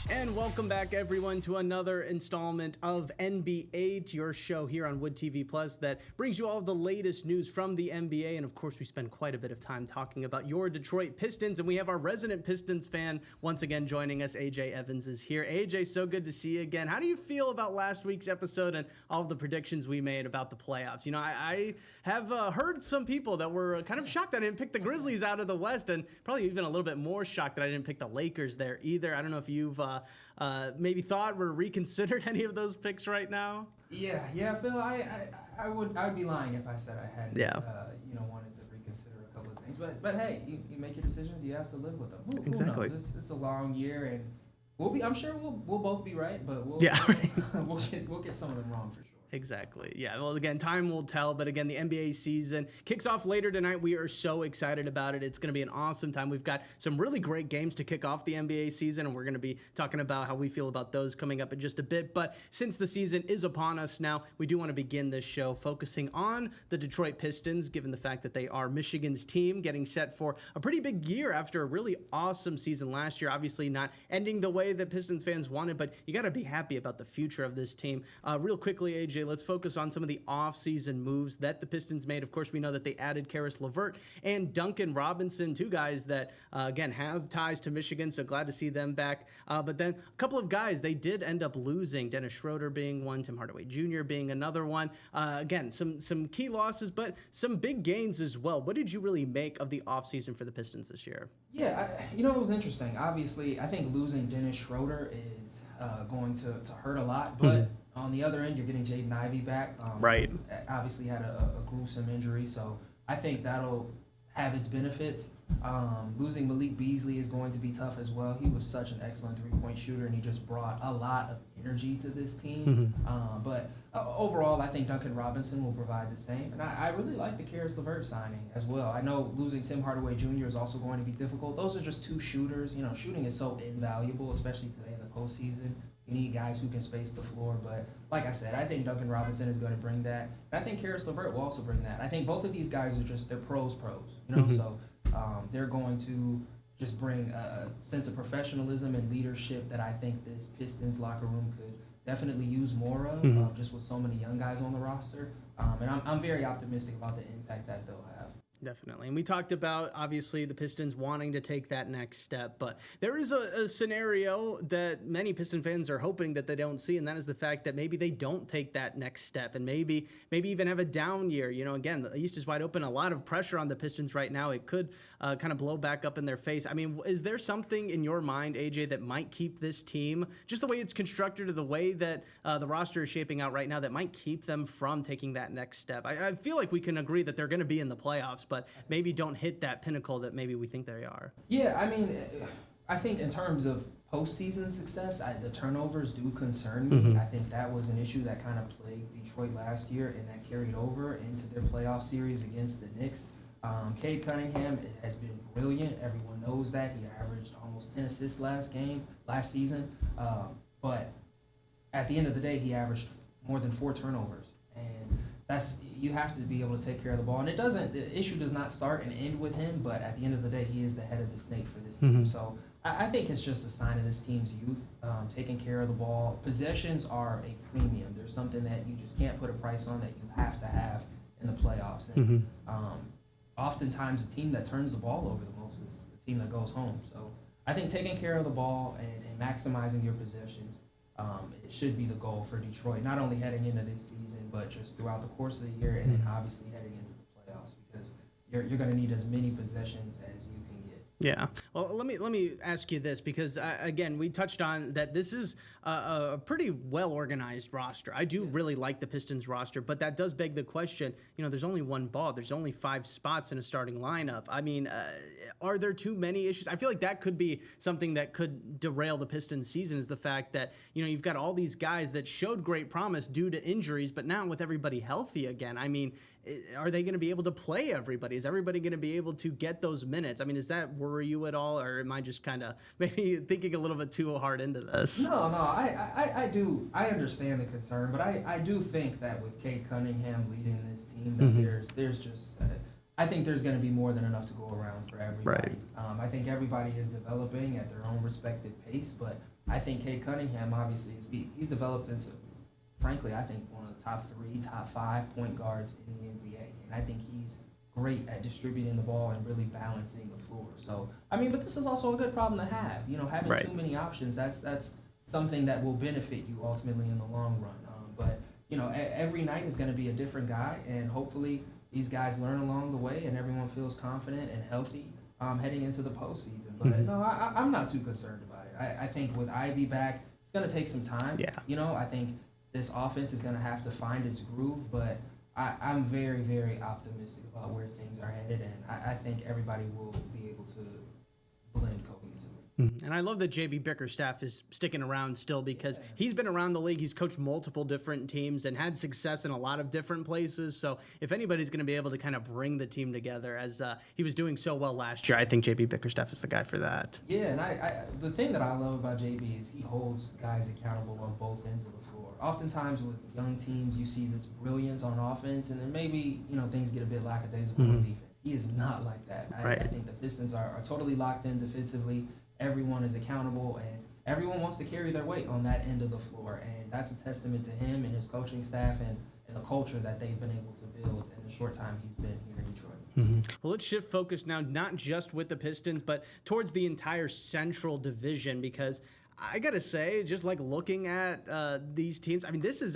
And welcome back, everyone, to another installment of NB8, your show here on Wood TV Plus that brings you all the latest news from the NBA. And of course, we spend quite a bit of time talking about your Detroit Pistons. And we have our resident Pistons fan once again joining us. AJ Evans is here. AJ, so good to see you again. How do you feel about last week's episode and all of the predictions we made about the playoffs? You know, I have heard some people that were kind of shocked that I didn't pick the Grizzlies out of the West, and probably even a little bit more shocked that I didn't pick the Lakers there either. I don't know if you've maybe thought or reconsidered any of those picks right now. Yeah, Phil. I would be lying if I said I hadn't. Wanted to reconsider a couple of things. But hey, you make your decisions. You have to live with them. Who Exactly. knows? It's a long year, and I'm sure we'll both be right, but we'll get some of them wrong for sure. Exactly. Yeah. Well, again, time will tell. But again, the NBA season kicks off later tonight. We are so excited about it. It's going to be an awesome time. We've got some really great games to kick off the NBA season, and we're going to be talking about how we feel about those coming up in just a bit. But since the season is upon us now, we do want to begin this show focusing on the Detroit Pistons, given the fact that they are Michigan's team, getting set for a pretty big year after a really awesome season last year. Obviously not ending the way that Pistons fans wanted, but you got to be happy about the future of this team. Real quickly, AJ, let's focus on some of the offseason moves that the Pistons made. Of course, we know that they added Karis LeVert and Duncan Robinson, two guys that, again, have ties to Michigan, so glad to see them back. But then a couple of guys they did end up losing, Dennis Schroeder being one, Tim Hardaway Jr. being another one. Again, some key losses, but some big gains as well. What did you really make of the offseason for the Pistons this year? Yeah, it was interesting. Obviously, I think losing Dennis Schroeder is going to hurt a lot, but on the other end, you're getting Jaden Ivey back. Right. Obviously had a gruesome injury, so I think that'll have its benefits. Losing Malik Beasley is going to be tough as well. He was such an excellent three-point shooter, and he just brought a lot of energy to this team. But overall, I think Duncan Robinson will provide the same. And I really like the Karis LeVert signing as well. I know losing Tim Hardaway Jr. is also going to be difficult. Those are just two shooters. Shooting is so invaluable, especially today in the postseason. You need guys who can space the floor. But like I said, I think Duncan Robinson is going to bring that. And I think Karis LeVert will also bring that. I think both of these guys are they're pros. So they're going to just bring a sense of professionalism and leadership that I think this Pistons locker room could definitely use more of, just with so many young guys on the roster. And I'm very optimistic about the impact that they'll have. Definitely. And we talked about, obviously, the Pistons wanting to take that next step. But there is a scenario that many Piston fans are hoping that they don't see, and that is the fact that maybe they don't take that next step and maybe even have a down year. Again, the East is wide open. A lot of pressure on the Pistons right now. It could kind of blow back up in their face. I mean, is there something in your mind, AJ, that might keep this team, just the way it's constructed or the way that the roster is shaping out right now, that might keep them from taking that next step? I feel like we can agree that they're going to be in the playoffs, but maybe don't hit that pinnacle that maybe we think they are. Yeah, I mean, I think in terms of postseason success, the turnovers do concern me. I think that was an issue that kind of plagued Detroit last year, and that carried over into their playoff series against the Knicks. Cade Cunningham has been brilliant. Everyone knows that. He averaged almost 10 assists last season. But at the end of the day, he averaged more than 4 turnovers. And you have to be able to take care of the ball. And the issue does not start and end with him, but at the end of the day, he is the head of the snake for this team. So I think it's just a sign of this team's youth, taking care of the ball. Possessions are a premium. There's something that you just can't put a price on that you have to have in the playoffs. And oftentimes the team that turns the ball over the most is the team that goes home. So I think taking care of the ball and maximizing your possessions, it should be the goal for Detroit, not only heading into this season, but just throughout the course of the year, and then obviously heading into the playoffs, because you're going to need as many possessions as you can get. Yeah. Well, let me ask you this, because again, we touched on that this is a pretty well-organized roster. I do really like the Pistons roster, but that does beg the question, there's only one ball. There's only 5 spots in a starting lineup. I mean, are there too many issues? I feel like that could be something that could derail the Pistons season, is the fact that, you've got all these guys that showed great promise due to injuries, but now with everybody healthy again, I mean, are they going to be able to play everybody? Is everybody going to be able to get those minutes? I mean, does that worry you at all, or am I just kind of maybe thinking a little bit too hard into this? No, I do. I understand the concern, but I do think that with Cade Cunningham leading this team, that there's just I think there's going to be more than enough to go around for everybody. Right. I think everybody is developing at their own respective pace, but I think Cade Cunningham obviously he's developed into, frankly, I think one of the top 3, top 5 point guards in the NBA, and I think he's great at distributing the ball and really balancing the floor. So I mean, but this is also a good problem to have. You know, having Right. too many options, that's something that will benefit you ultimately in the long run. But you know, every night is going to be a different guy, and hopefully these guys learn along the way, and everyone feels confident and healthy heading into the postseason. But no, I'm not too concerned about it. I think with Ivy back, it's going to take some time. Yeah. You know, I think this offense is going to have to find its groove, but I'm very, very optimistic about where things are headed, and I think everybody will be able to blend cohesively. And I love that JB Bickerstaff is sticking around still because he's been around the league. He's coached multiple different teams and had success in a lot of different places. So if anybody's going to be able to kind of bring the team together as he was doing so well last year, I think JB Bickerstaff is the guy for that. Yeah, and I the thing that I love about JB is he holds guys accountable on both ends of the floor. Oftentimes with young teams, you see this brilliance on offense, and then maybe, you know, things get a bit lackadaisical on defense. He is not like that. I think the Pistons are totally locked in defensively. Everyone is accountable, and everyone wants to carry their weight on that end of the floor. And that's a testament to him and his coaching staff and the culture that they've been able to build in the short time he's been here in Detroit. Well, let's shift focus now, not just with the Pistons, but towards the entire Central Division, because I gotta say, just like looking at these teams, I mean, this is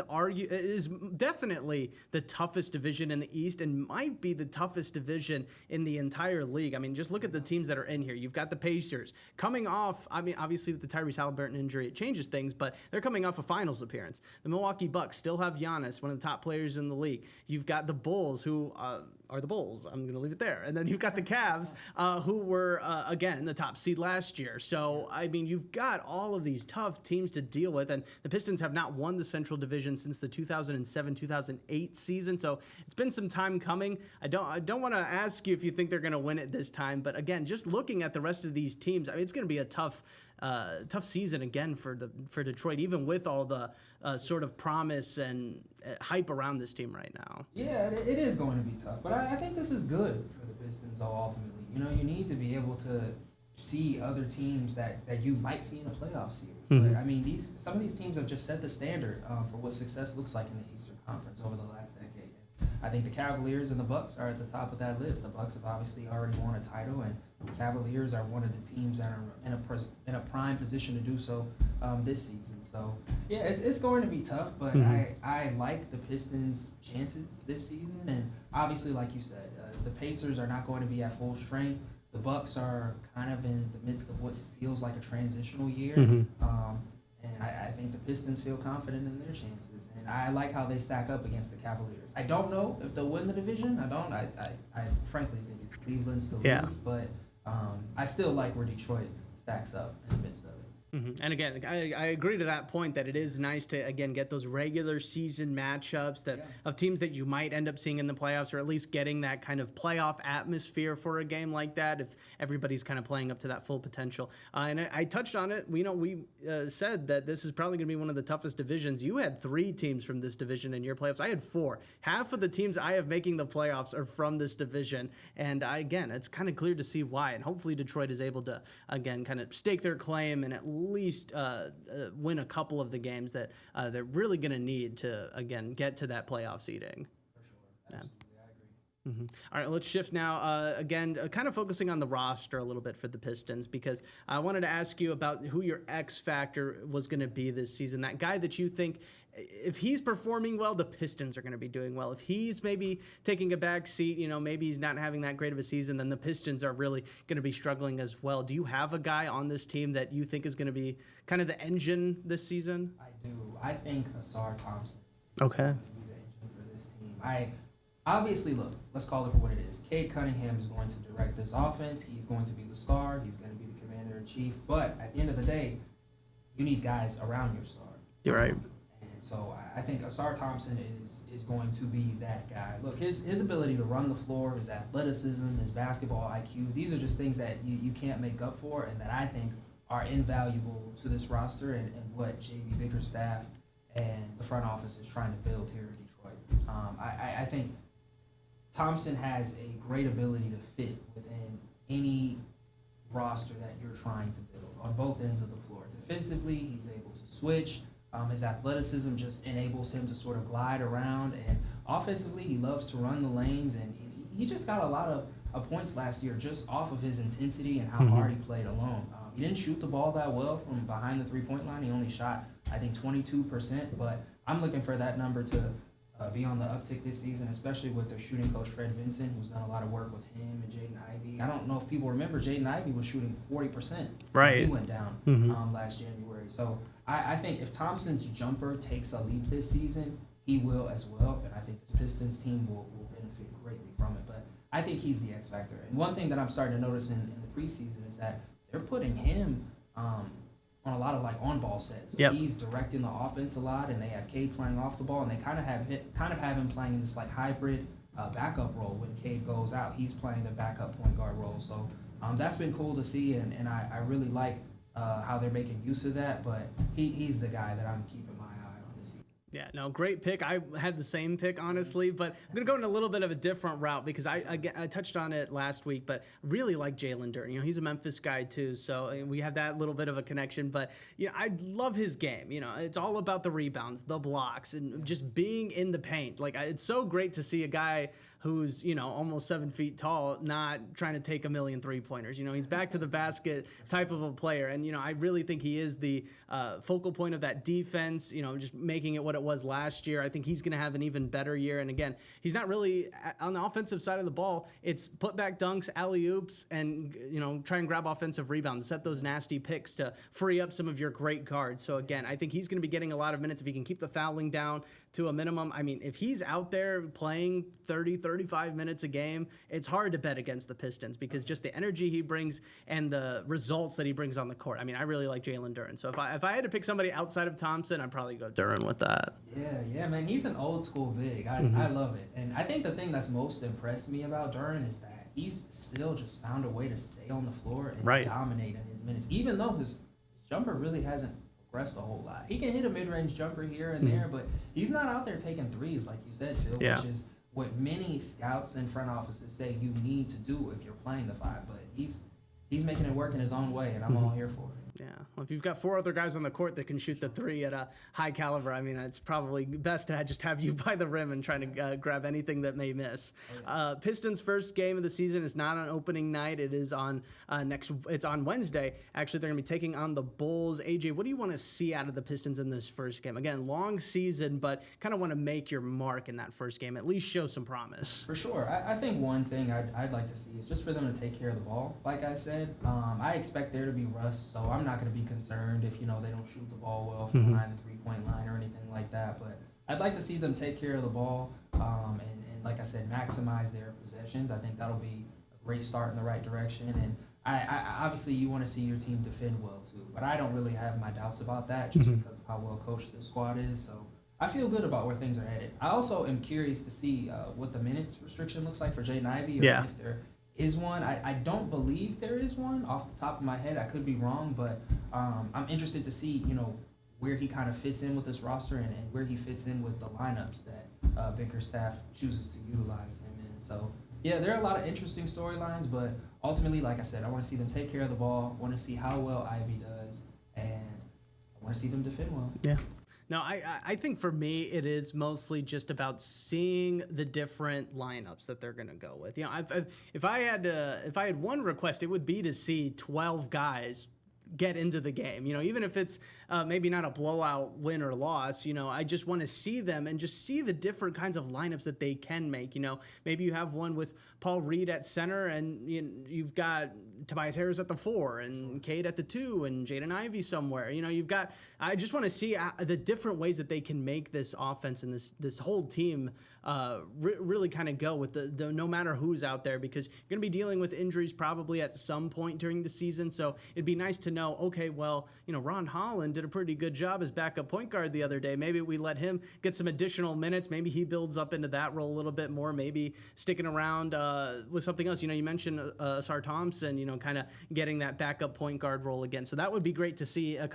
definitely the toughest division in the East and might be the toughest division in the entire league. I mean, just look at the teams that are in here. You've got the Pacers coming off. I mean, obviously with the Tyrese Halliburton injury, it changes things, but they're coming off a finals appearance. The Milwaukee Bucks still have Giannis, one of the top players in the league. You've got the Bulls, who are the Bulls. I'm going to leave it there. And then you've got the Cavs, who were, again, the top seed last year. So, I mean, you've got all of these tough teams to deal with. And the Pistons have not won the Central Division since the 2007-2008 season. So, it's been some time coming. I don't want to ask you if you think they're going to win it this time. But, again, just looking at the rest of these teams, I mean, it's going to be a tough season again for Detroit, even with all the sort of promise and hype around this team right now. Yeah, it is going to be tough, but I think this is good for the Pistons, though, ultimately. You know, you need to be able to see other teams that you might see in a playoff series. Mm-hmm. I mean, some of these teams have just set the standard for what success looks like in the Eastern Conference over the last decade. I think the Cavaliers and the Bucks are at the top of that list. The Bucks have obviously already won a title, and the Cavaliers are one of the teams that are in a prime position to do so this season. So, yeah, it's going to be tough, but I like the Pistons' chances this season. And obviously, like you said, the Pacers are not going to be at full strength. The Bucks are kind of in the midst of what feels like a transitional year. And I think the Pistons feel confident in their chances. And I like how they stack up against the Cavaliers. I don't know if they'll win the division. I frankly think it's Cleveland's to lose. But I still like where Detroit stacks up in the midst of it. And again, I agree to that point that it is nice to, again, get those regular season matchups of teams that you might end up seeing in the playoffs, or at least getting that kind of playoff atmosphere for a game like that if everybody's kind of playing up to that full potential. And I touched on it. We said that this is probably going to be one of the toughest divisions. You had 3 teams from this division in your playoffs. I had 4. Half of the teams I have making the playoffs are from this division. And again, it's kind of clear to see why. And hopefully Detroit is able to, again, kind of stake their claim and at least win a couple of the games that they're really going to need to, again, get to that playoff seeding. For sure. Absolutely. I agree. All right, let's shift now. Again, kind of focusing on the roster a little bit for the Pistons, because I wanted to ask you about who your X factor was going to be this season. That guy that you think, if he's performing well, the Pistons are going to be doing well. If he's maybe taking a back seat, maybe he's not having that great of a season, then the Pistons are really going to be struggling as well. Do you have a guy on this team that you think is going to be kind of the engine this season? I do. I think Asar Thompson is Okay. going to be the engine for this team. Obviously, look, let's call it for what it is. Cade Cunningham is going to direct this offense. He's going to be the star. He's going to be the commander-in-chief. But at the end of the day, you need guys around your star. You're right. And And so I think Asar Thompson is going to be that guy. Look, his ability to run the floor, his athleticism, his basketball IQ, these are just things that you can't make up for and that I think are invaluable to this roster and what J.B. Bickerstaff and the front office is trying to build here in Detroit. I think Thompson has a great ability to fit within any roster that you're trying to build on both ends of the floor. Defensively, he's able to switch. His athleticism just enables him to sort of glide around. And offensively, he loves to run the lanes. And he just got a lot of points last year just off of his intensity and how hard he played alone. He didn't shoot the ball that well from behind the three-point line. He only shot, I think, 22%. But I'm looking for that number to be on the uptick this season, especially with their shooting coach, Fred Vinson, who's done a lot of work with him and Jaden Ivey. I don't know if people remember, Jaden Ivey was shooting 40% when he went down last January. So I think if Thompson's jumper takes a leap this season, he will as well, and I think this Pistons team will benefit greatly from it. But I think he's the X factor. And one thing that I'm starting to notice in the preseason is that they're putting him on a lot of like on-ball sets. So he's directing the offense a lot, and they have Cade playing off the ball, and they kind of have him playing in this like hybrid backup role. When Cade goes out, he's playing the backup point guard role. So that's been cool to see, and I really like how they're making use of that. But he's the guy that I'm keeping my eye on this season. Yeah, no, great pick. I had the same pick, honestly, but I'm going to go in a little bit of a different route because I touched on it last week, but really like Jalen Duren. You know, he's a Memphis guy too, so we have that little bit of a connection. But, you know, I love his game. You know, it's all about the rebounds, the blocks, and just being in the paint. Like, it's so great to see a guy who's, you know, almost 7 feet tall, not trying to take a million three-pointers. You know, he's back to the basket type of a player. And, you know, I really think he is the focal point of that defense, you know, just making it what it was last year. I think he's going to have an even better year. And again, he's not really on the offensive side of the ball. It's put back dunks, alley-oops, and, you know, try and grab offensive rebounds, set those nasty picks to free up some of your great guards. So again, I think he's going to be getting a lot of minutes if he can keep the fouling down to a minimum. I mean, if he's out there playing 35 minutes a game, it's hard to bet against the Pistons because just the energy he brings and the results that he brings on the court. I mean, I really like Jalen Duren. So if I had to pick somebody outside of Thompson, I'd probably go Duren with that. Yeah, man. He's an old school big. I love it. And I think the thing that's most impressed me about Duren is that he's still just found a way to stay on the floor and dominate in his minutes, even though his jumper really hasn't progressed a whole lot. He can hit a mid-range jumper here and there, but he's not out there taking threes, like you said, Phil, which is what many scouts and front offices say you need to do if you're playing the five. But he's making it work in his own way, and I'm all here for it. Yeah, well, if you've got 4 other guys on the court that can shoot the three at a high caliber, I mean, it's probably best to just have you by the rim and trying to grab anything that may miss. Pistons' first game of the season is not on opening night. It is on It's on Wednesday. Actually, they're going to be taking on the Bulls. AJ, what do you want to see out of the Pistons in this first game? Again, long season, but kind of want to make your mark in that first game. At least show some promise. For sure. I think one thing I'd like to see is just for them to take care of the ball. Like I said, I expect there to be rust, so I'm not going to be concerned if, you know, they don't shoot the ball well from behind the three-point line or anything like that. But I'd like to see them take care of the ball and like I said, maximize their possessions. I think that'll be a great start in the right direction. And I obviously you want to see your team defend well too, but I don't really have my doubts about that just because of how well coached the squad is. So I feel good about where things are headed. I also am curious to see what the minutes restriction looks like for Jaden Ivey, or if there is one. I don't believe there is one off the top of my head. I could be wrong, but I'm interested to see, you know, where he kind of fits in with this roster and where he fits in with the lineups that Bickerstaff chooses to utilize him in. So, yeah, there are a lot of interesting storylines, but ultimately, like I said, I want to see them take care of the ball. I want to see how well Ivy does, and I want to see them defend well. Yeah. No, I think for me it is mostly just about seeing the different lineups that they're going to go with. You know, if I had one request, it would be to see 12 guys get into the game. You know, even if it's maybe not a blowout win or loss, you know, I just want to see them and just see the different kinds of lineups that they can make. You know, maybe you have one with Paul Reed at center and you've got Tobias Harris at the 4 and Cade at the 2 and Jaden Ivey somewhere. You know, I just want to see the different ways that they can make this offense and this whole team really kind of go with the no matter who's out there, because you're going to be dealing with injuries probably at some point during the season. So it'd be nice to know, okay, well, Ron Holland did a pretty good job as backup point guard the other day. Maybe we let him get some additional minutes. Maybe he builds up into that role a little bit more, maybe sticking around with something else. You mentioned Sar Thompson, kind of getting that backup point guard role again. So that would be great to see at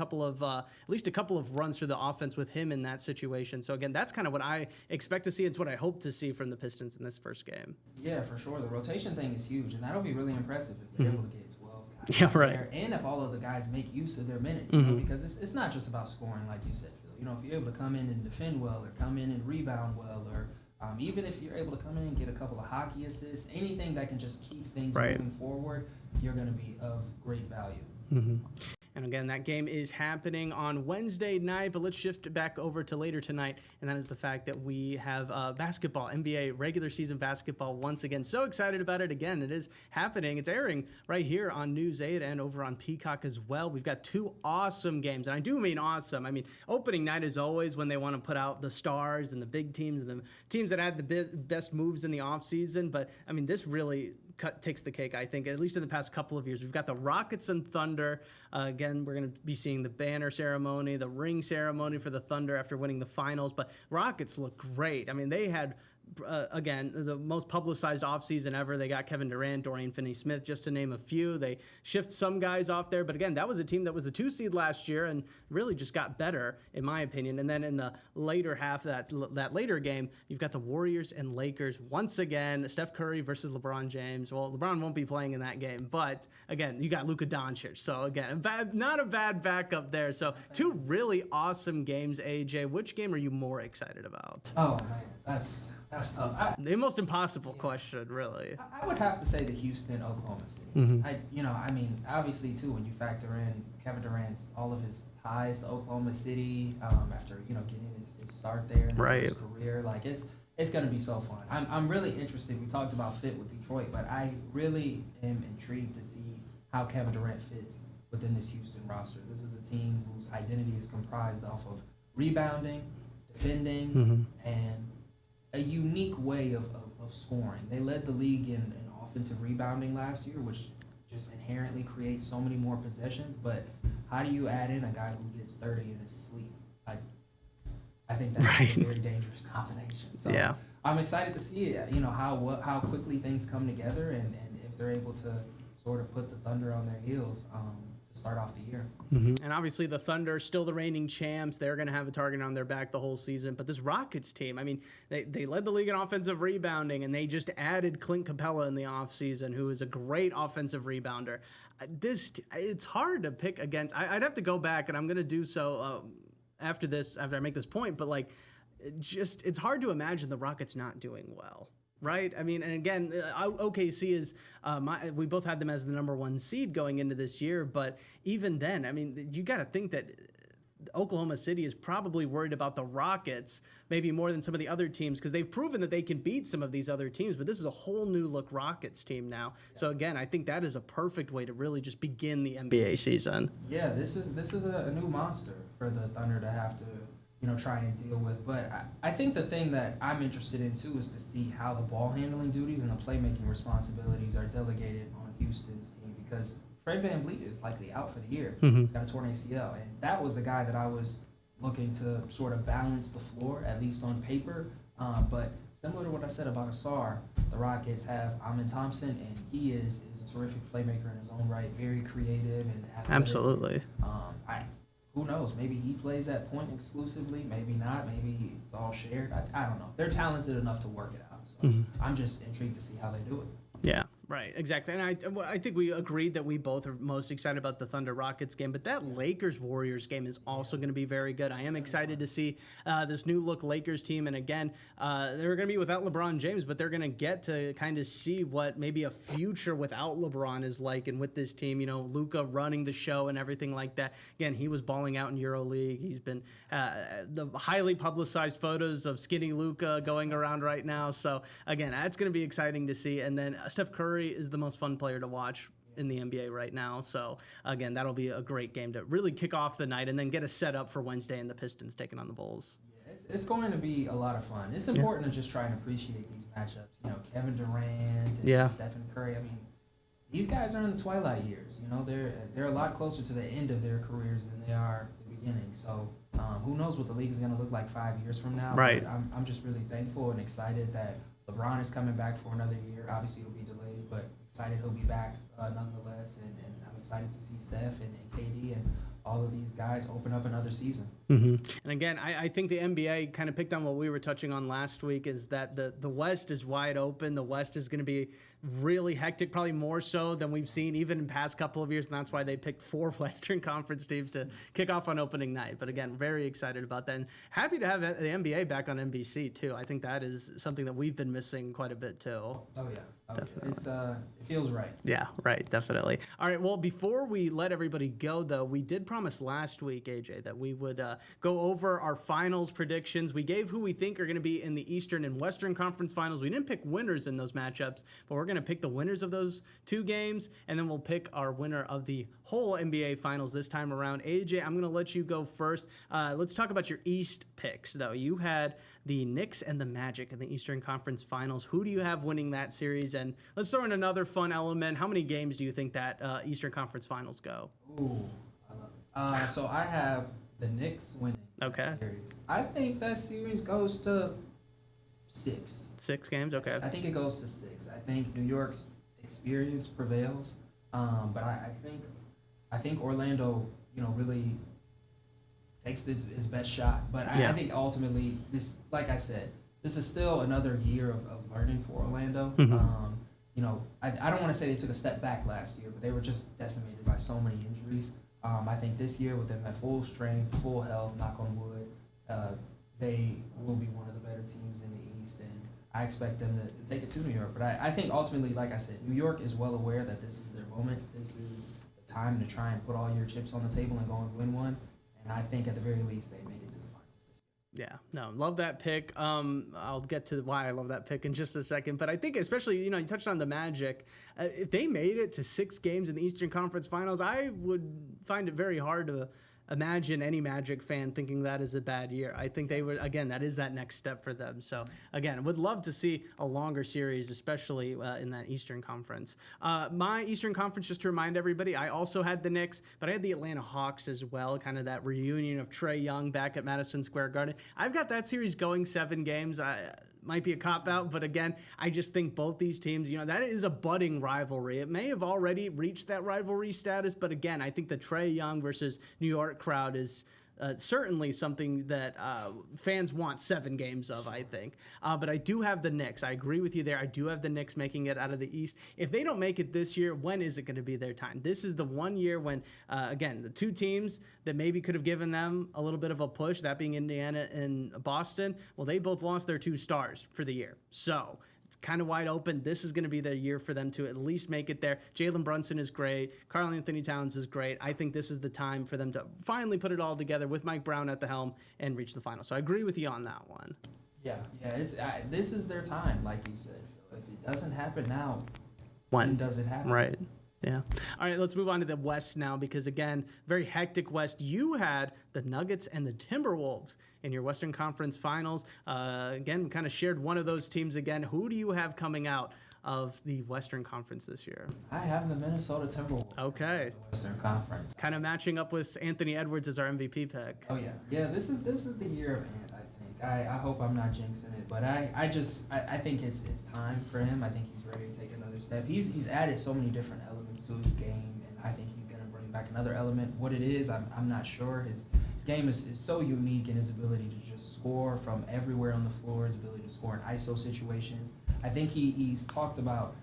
least a couple of runs through the offense with him in that situation. So again, that's kind of what I expect to see. It's what I hope to see from the Pistons in this first game. Yeah, for sure. The rotation thing is huge, and that'll be really impressive if they're able to get 12 guys Yeah, right. there, and if all of the guys make use of their minutes, because it's not just about scoring, like you said, Phil. If you're able to come in and defend well, or come in and rebound well, or even if you're able to come in and get a couple of hockey assists, anything that can just keep things moving forward, you're going to be of great value. And again, that game is happening on Wednesday night, but let's shift back over to later tonight, and that is the fact that we have basketball, NBA regular season basketball once again. So excited about it. Again, it is happening. It's airing right here on News 8 and over on Peacock as well. We've got two awesome games, and I do mean awesome. I mean, opening night is always when they want to put out the stars and the big teams and the teams that had the best moves in the offseason, but I mean, this really takes the cake, I think, at least in the past couple of years. We've got the Rockets and Thunder. Again, we're going to be seeing the banner ceremony, the ring ceremony for the Thunder after winning the finals. But Rockets look great. I mean, they had, again, the most publicized offseason ever. They got Kevin Durant, Dorian Finney-Smith, just to name a few. They shift some guys off there. But again, that was a team that was the 2 seed last year and really just got better, in my opinion. And then in the later half of that later game, you've got the Warriors and Lakers once again. Steph Curry versus LeBron James. Well, LeBron won't be playing in that game. But again, you got Luka Doncic. So again, not a bad backup there. So two really awesome games, AJ. Which game are you more excited about? Oh, man, that's tough. The most impossible question, really. I would have to say the Houston, Oklahoma City. I mean, obviously too, when you factor in Kevin Durant's all of his ties to Oklahoma City after getting his start there in his career, like it's going to be so fun. I'm really interested. We talked about fit with Detroit, but I really am intrigued to see how Kevin Durant fits within this Houston roster. This is a team whose identity is comprised off of rebounding, defending, and a unique way of scoring. They led the league in offensive rebounding last year, which just inherently creates so many more possessions. But how do you add in a guy who gets 30 in his sleep? I think that's a very dangerous combination. So yeah. I'm excited to see it. How quickly things come together, and if they're able to sort of put the Thunder on their heels to start off the year. And obviously the Thunder, still the reigning champs. They're going to have a target on their back the whole season. But this Rockets team, I mean, they led the league in offensive rebounding, and they just added Clint Capella in the offseason, who is a great offensive rebounder. It's hard to pick against. I'd have to go back, and I'm going to do so after I make this point. But it's hard to imagine the Rockets not doing well. Right? I mean, and again, OKC is, we both had them as the number 1 seed going into this year, but even then, I mean, you got to think that Oklahoma City is probably worried about the Rockets, maybe more than some of the other teams, because they've proven that they can beat some of these other teams, but this is a whole new look Rockets team now. Yeah. So again, I think that is a perfect way to really just begin the NBA season. Yeah, this is a new monster for the Thunder to have to try and deal with. But I think the thing that I'm interested in, too, is to see how the ball handling duties and the playmaking responsibilities are delegated on Houston's team, because Fred VanVleet is likely out for the year. He's got a torn ACL, and that was the guy that I was looking to sort of balance the floor, at least on paper. But similar to what I said about Asar, the Rockets have Amin Thompson, and he is a terrific playmaker in his own right, very creative and athletic. Absolutely. Who knows? Maybe he plays that point exclusively. Maybe not. Maybe it's all shared. I don't know. They're talented enough to work it out. So I'm just intrigued to see how they do it. Yeah, right, exactly. And I think we agreed that we both are most excited about the Thunder Rockets game, but that Lakers-Warriors game is also going to be very good. I am excited to see this new look Lakers team, and again, they're going to be without LeBron James, but they're going to get to kind of see what maybe a future without LeBron is like, and with this team, Luka running the show and everything like that. Again, he was balling out in EuroLeague. He's been the highly publicized photos of skinny Luka going around right now. So again, that's going to be exciting to see. And then Steph Curry is the most fun player to watch in the NBA right now. So again, that'll be a great game to really kick off the night and then get us set up for Wednesday and the Pistons taking on the Bulls. Yeah, It's going to be a lot of fun. It's important to just try and appreciate these matchups. You know, Kevin Durant and Stephen Curry. I mean, these guys are in the twilight years. You know, they're a lot closer to the end of their careers than they are the beginning. So who knows what the league is going to look like 5 years from now? Right. But I'm just really thankful and excited that LeBron is coming back for another year. Obviously, it'll be delayed, but excited he'll be back nonetheless. And I'm excited to see Steph and KD and all of these guys open up another season. Mm-hmm. And again, I think the NBA kind of picked on what we were touching on last week, is that the West is wide open. The West is going to be really hectic, probably more so than we've seen even in past couple of years, and that's why they picked 4 Western Conference teams to kick off on opening night. But again, very excited about that, and happy to have the NBA back on NBC too. I think that is something that we've been missing quite a bit too. Oh yeah. Definitely. It's it feels right. Yeah, right, definitely. All right, well, before we let everybody go, though, we did promise last week, AJ, that we would go over our finals predictions. We gave who we think are going to be in the Eastern and Western Conference Finals. We didn't pick winners in those matchups, but we're going to pick the winners of those 2 games, and then we'll pick our winner of the whole NBA Finals this time around. AJ, I'm going to let you go first. Let's talk about your East picks, though. You had the Knicks and the Magic in the Eastern Conference Finals. Who do you have winning that series? And let's throw in another fun element. How many games do you think that Eastern Conference Finals go? Ooh, I love it. So I have the Knicks winning that series. I think that series goes to 6. 6 games? Okay. I think it goes to 6. I think New York's experience prevails, but I think Orlando, really takes his best shot. But I think ultimately, this, like I said, this is still another year of learning for Orlando. Mm-hmm. I don't want to say they took a step back last year, but they were just decimated by so many injuries. I think this year, with them at full strength, full health, knock on wood, they will be one of the better teams in the East, and I expect them to take it to New York. But I think ultimately, like I said, New York is well aware that this is their moment. This is the time to try and put all your chips on the table and go and win one. And I think at the very least they make it to the finals this year. Yeah, no, love that pick. I'll get to why I love that pick in just a second. But I think especially, you touched on the Magic. If they made it to 6 games in the Eastern Conference Finals, I would find it very hard to imagine any Magic fan thinking that is a bad year. I think they would, again, that is that next step for them. So, again, would love to see a longer series, especially in that Eastern Conference. My Eastern Conference, just to remind everybody, I also had the Knicks, but I had the Atlanta Hawks as well, kind of that reunion of Trae Young back at Madison Square Garden. I've got that series going 7 games. Might be a cop-out, but again, I just think both these teams, that is a budding rivalry. It may have already reached that rivalry status, but again, I think the Trae Young versus New York crowd is certainly something that fans want 7 games of, I think. But I do have the Knicks. I agree with you there. I do have the Knicks making it out of the East. If they don't make it this year, when is it going to be their time? This is the one year when, again, the 2 teams that maybe could have given them a little bit of a push, that being Indiana and Boston, well, they both lost their 2 stars for the year. So it's kind of wide open. This is going to be the year for them to at least make it there. Jalen Brunson is great. Karl Anthony Towns is great. I think this is the time for them to finally put it all together with Mike Brown at the helm and reach the final. So I agree with you on that one. Yeah. This is their time, like you said. If it doesn't happen now, when does it happen? Right. Yeah. All right, let's move on to the West now because, again, very hectic West. You had the Nuggets and the Timberwolves in your Western Conference Finals. Again, kind of shared one of those teams again. Who do you have coming out of the Western Conference this year? I have the Minnesota Timberwolves. Okay. In the Western Conference. Kind of matching up with Anthony Edwards as our MVP pick. Oh, yeah. Yeah, this is the year of Ant, I think. I hope I'm not jinxing it, but I think it's time for him. I think he's ready to take another step. He's added so many different elements to his game, and I think he's going to bring back another element. What it is, I'm not sure. His game is so unique in his ability to just score from everywhere on the floor, his ability to score in ISO situations. I think he's talked about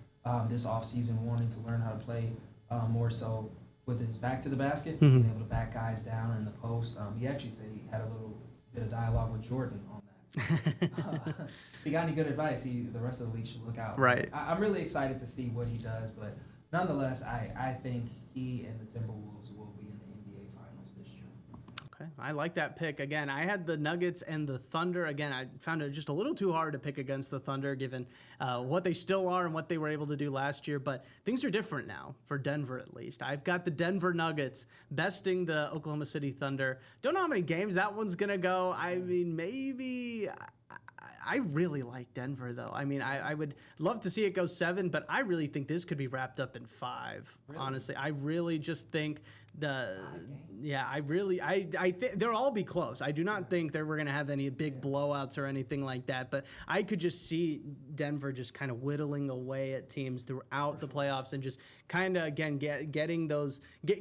this offseason wanting to learn how to play more so with his back to the basket, being able to back guys down in the post. He actually said he had a little bit of dialogue with Jordan on that. So, if he got any good advice, the rest of the league should look out. Right. I'm really excited to see what he does, but nonetheless, I think he and the Timberwolves will be in the NBA Finals this year. Okay, I like that pick. Again, I had the Nuggets and the Thunder. Again, I found it just a little too hard to pick against the Thunder, given what they still are and what they were able to do last year. But things are different now, for Denver at least. I've got the Denver Nuggets besting the Oklahoma City Thunder. Don't know how many games that one's going to go. I mean, maybe... I really like Denver, though. I mean, I would love to see it go 7, but I really think this could be wrapped up in 5. Really? Honestly, I really just think I think they'll all be close. I do not think that we're going to have any big blowouts or anything like that, but I could just see Denver just kind of whittling away at teams throughout the playoffs and just kind of, again,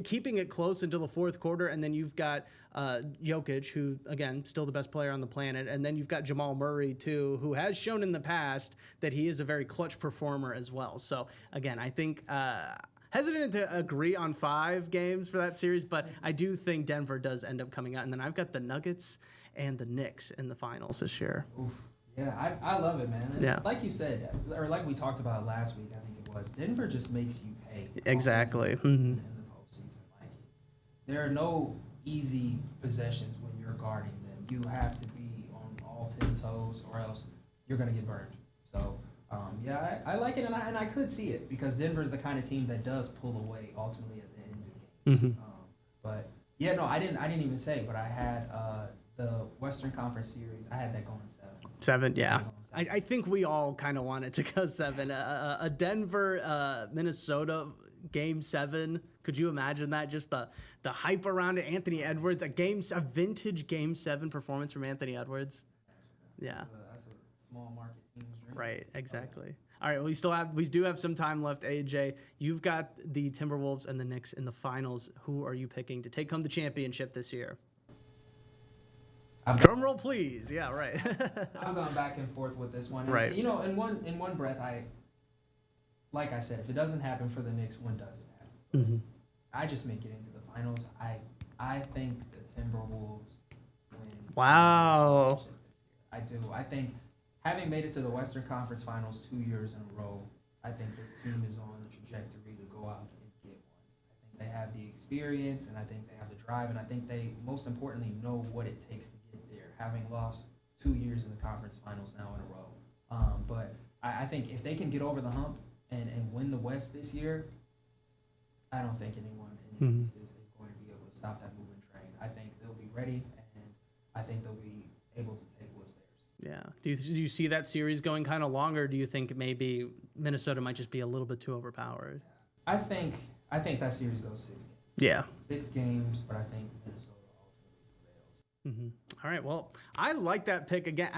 keeping it close until the fourth quarter, and then you've got Jokic, who, again, still the best player on the planet, and then you've got Jamal Murray, too, who has shown in the past that he is a very clutch performer as well. So, again, I think hesitant to agree on 5 games for that series, but I do think Denver does end up coming out. And then I've got the Nuggets and the Knicks in the finals this year. Oof. Yeah, I love it, man. And yeah. Like you said, or like we talked about last week, I think it was, Denver just makes you pay. Exactly. In the postseason. Like, there are no easy possessions when you're guarding them. You have to be on all 10 toes or else you're going to get burned. So, I like it, and I could see it because Denver is the kind of team that does pull away ultimately at the end of games. But yeah, no, I didn't even say, but I had the Western Conference Series. I had that going 7. 7, yeah. I think we all kind of want it to go 7. A Denver Minnesota Game 7. Could you imagine that? Just the hype around it. Anthony Edwards, a vintage Game 7 performance from Anthony Edwards. Yeah. That's a small market team's dream. Right, exactly. All right, we do have some time left, AJ. You've got the Timberwolves and the Knicks in the finals. Who are you picking to take home the championship this year? Drum roll, please. Yeah, right. I'm going back and forth with this one. Right. You know, in one breath, like I said, if it doesn't happen for the Knicks, when does it happen? Mm-hmm. I just make it into the finals. I think the Timberwolves win. Wow. I do. I think having made it to the Western Conference Finals 2 years in a row, I think this team is on the trajectory to go out and get one. I think they have the experience, and I think they have the drive, and I think they, most importantly, know what it takes to get there, having lost 2 years in the conference finals now in a row. But I think if they can get over the hump and win the West this year, I don't think anyone in the East is going to be able to stop that moving train. I think they'll be ready, and I think they'll be able to take what's theirs. Yeah. Do you see that series going kind of longer, or do you think maybe Minnesota might just be a little bit too overpowered? I think that series goes 6 games. Yeah. 6 games, but I think Minnesota ultimately prevails. All right. Well, I like that pick again.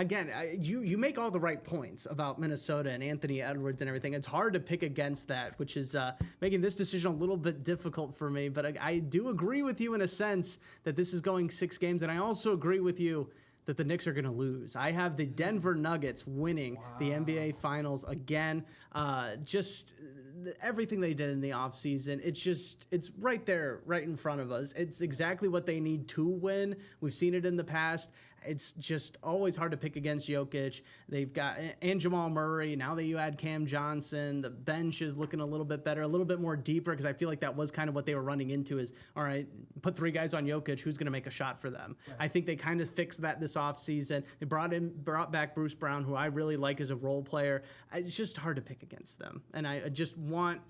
You make all the right points about Minnesota and Anthony Edwards and everything. It's hard to pick against that, which is making this decision a little bit difficult for me. But I do agree with you in a sense that this is going 6 games, and I also agree with you that the Knicks are going to lose. I have the Denver Nuggets winning the NBA Finals again. Just everything they did in the offseason, it's right there, right in front of us. It's exactly what they need to win. We've seen it in the past. It's just always hard to pick against Jokic. They've got and Jamal Murray. Now that you add Cam Johnson, the bench is looking a little bit better, a little bit more deeper, because I feel like that was kind of what they were running into is, all right, put 3 guys on Jokic, who's going to make a shot for them? Right. I think they kind of fixed that this offseason. They brought back Bruce Brown, who I really like as a role player. It's just hard to pick against them. And I just want...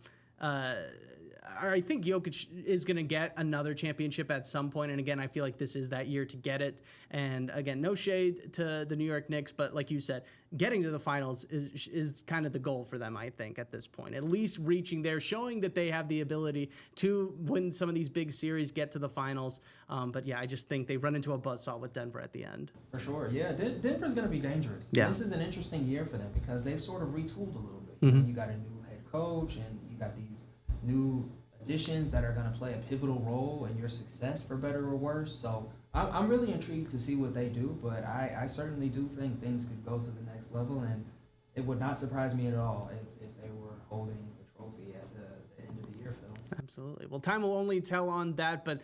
I think Jokic is going to get another championship at some point, and again, I feel like this is that year to get it. And again, no shade to the New York Knicks, but like you said, getting to the finals is kind of the goal for them, I think, at this point. At least reaching there, showing that they have the ability to win some of these big series, get to the finals. But yeah, I just think they run into a buzzsaw with Denver at the end. For sure, yeah. Denver's going to be dangerous. Yeah. This is an interesting year for them because they've sort of retooled a little bit. You got a new head coach, and you got these new additions that are going to play a pivotal role in your success, for better or worse. So I'm really intrigued to see what they do, but I certainly do think things could go to the next level, and it would not surprise me at all if they were holding the trophy at the end of the year, Phil. Absolutely. Well, time will only tell on that, but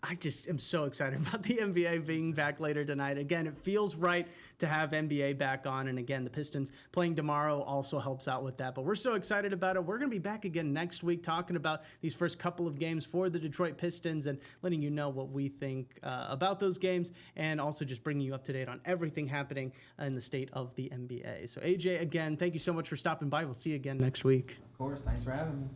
I just am so excited about the NBA being back later tonight. Again, it feels right to have NBA back on. And again, the Pistons playing tomorrow also helps out with that. But we're so excited about it. We're going to be back again next week talking about these first couple of games for the Detroit Pistons and letting you know what we think about those games, and also just bringing you up to date on everything happening in the state of the NBA. So AJ, again, thank you so much for stopping by. We'll see you again next week. Of course. Thanks for having me.